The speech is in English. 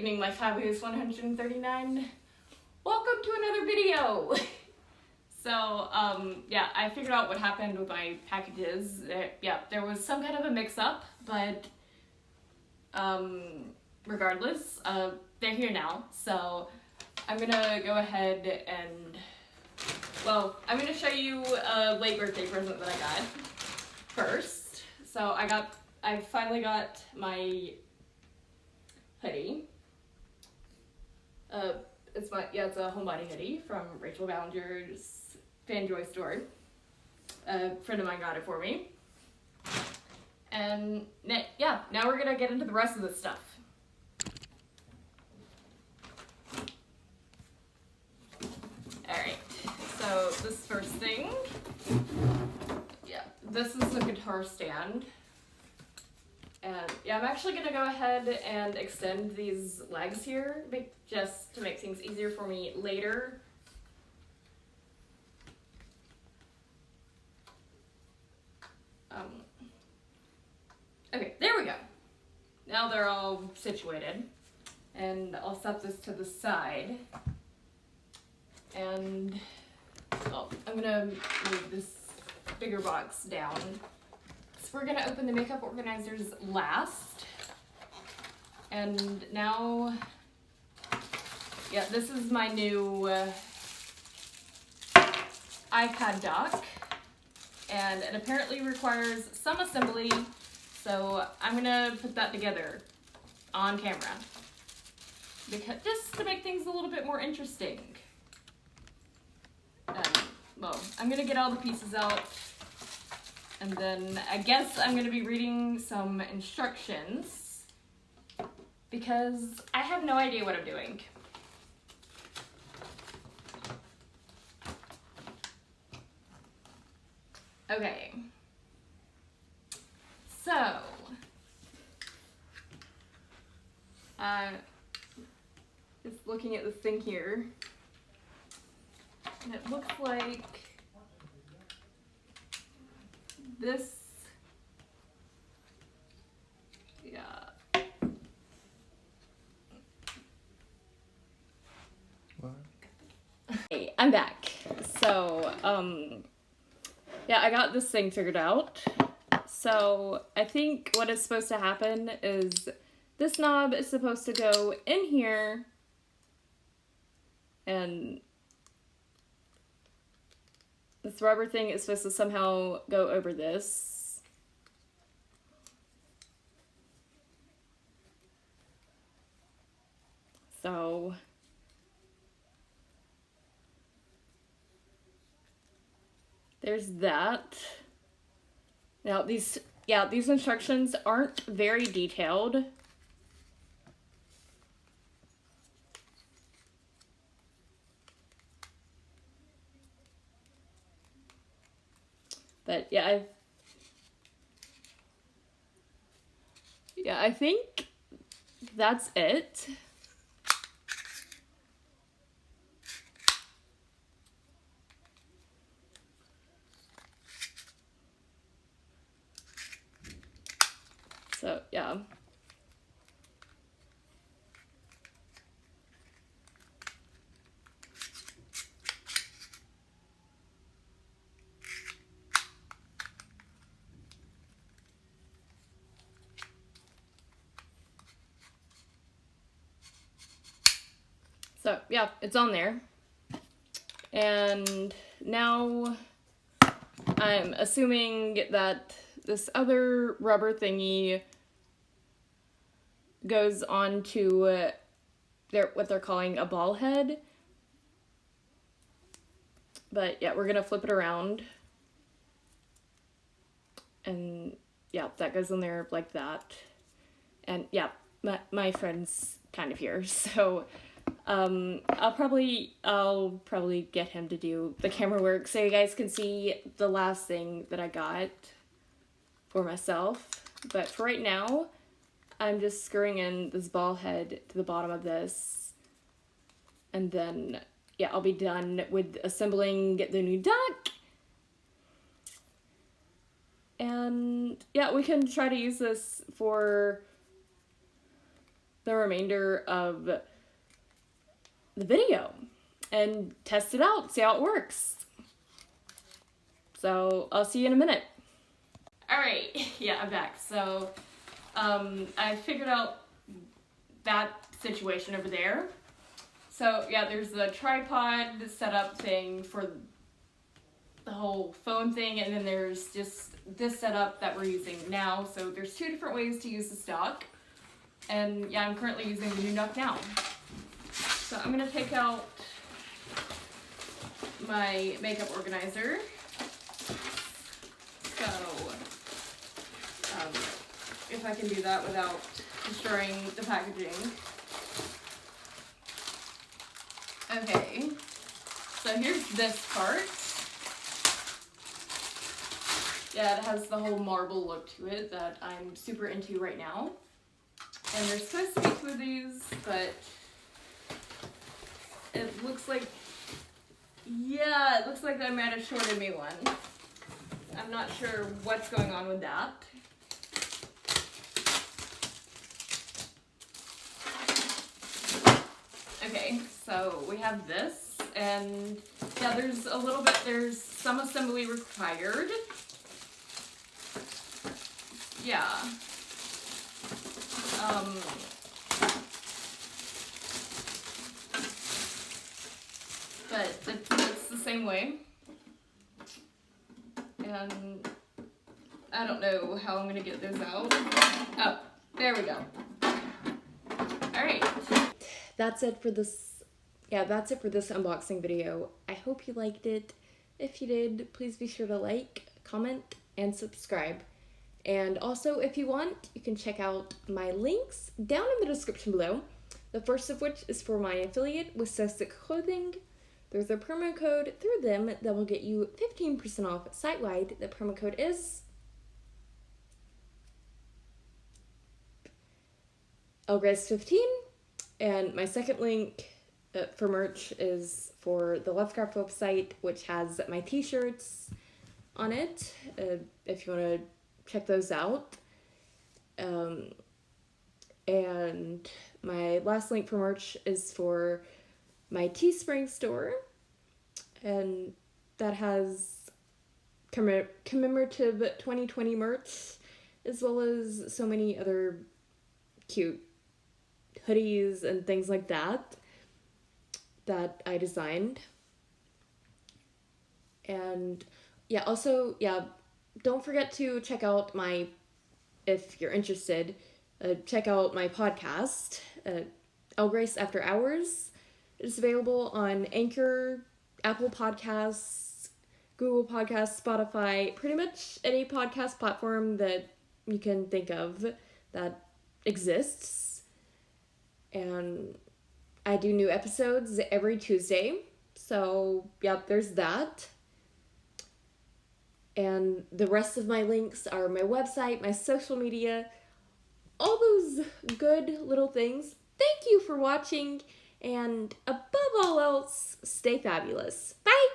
evening, my fabulous 139. Welcome to another video. So, yeah, I figured out what happened with my packages. There was some kind of a mix-up, but, regardless, they're here now. So, I'm gonna go ahead and, well, I'm gonna show you a late birthday present that I got first. So, I finally got my hoodie. It's a homebody hoodie from Rachel Ballinger's Fanjoy store. A friend of mine got it for me. And yeah, now we're gonna get into the rest of this stuff. Alright, so this first thing, this is a guitar stand. And yeah, I'm actually gonna go ahead and extend these legs here, just to make things easier for me later. Okay, there we go. Now they're all situated. And I'll set this to the side. And, I'm gonna move this bigger box down. We're gonna open the makeup organizers last. And now, yeah, this is my new iPad dock. And it apparently requires some assembly, so I'm gonna put that together on camera. Just to make things a little bit more interesting. Well, I'm gonna get all the pieces out. And then I guess I'm going to be reading some instructions because I have no idea what I'm doing. Okay. So, just looking at this thing here, and it looks like this, What? Hey, I'm back. So, yeah, I got this thing figured out. So, I think what is supposed to happen is this knob is supposed to go in here, and this rubber thing is supposed to somehow go over this. So, there's that. Now these instructions aren't very detailed. But yeah, I think that's it. So, yeah. So, yeah, it's on there. And now I'm assuming that this other rubber thingy goes on to what they're calling a ball head. But yeah, we're gonna flip it around. And yeah, that goes in there like that. And yeah, my friend's kind of here, so I'll probably get him to do the camera work so you guys can see the last thing that I got for myself. But for right now, I'm just screwing in this ball head to the bottom of this. And then, yeah, I'll be done with assembling the new dock. And yeah, we can try to use this for the remainder of the video and test it out, see how it works. So I'll see you in a minute. Alright, yeah, I'm back. So I figured out that situation over there. So yeah, there's the tripod setup thing for the whole phone thing, and then there's just this setup that we're using now. So there's two different ways to use the stock. And yeah, I'm currently using the Nunock now. So I'm gonna take out my makeup organizer. So, if I can do that without destroying the packaging. Okay, so here's this part. Yeah, it has the whole marble look to it that I'm super into right now. And there's supposed to be two of these, but it looks like, yeah, it looks like I might have shorted me one. I'm not sure what's going on with that. Okay, so we have this, and yeah, there's some assembly required. Yeah. But it's the same way. And I don't know how I'm gonna get those out. Oh, there we go. Alright. That's it for this unboxing video. I hope you liked it. If you did, please be sure to like, comment, and subscribe. And also, if you want, you can check out my links down in the description below. The first of which is for my affiliate with Sewstick Clothing. There's a promo code through them that will get you 15% off site-wide. The promo code is ElGrace15. And my second link for merch is for the Lovecraft website, which has my t-shirts on it, if you want to check those out. And my last link for merch is for my Teespring store, and that has commemorative 2020 merch, as well as so many other cute hoodies and things like that I designed. And yeah, also, yeah, don't forget to check out if you're interested, check out my podcast, ElGrace After Hours. It's available on Anchor, Apple Podcasts, Google Podcasts, Spotify, pretty much any podcast platform that you can think of that exists. And I do new episodes every Tuesday. So, yep, there's that. And the rest of my links are my website, my social media, all those good little things. Thank you for watching, and above all else, stay fabulous. Bye!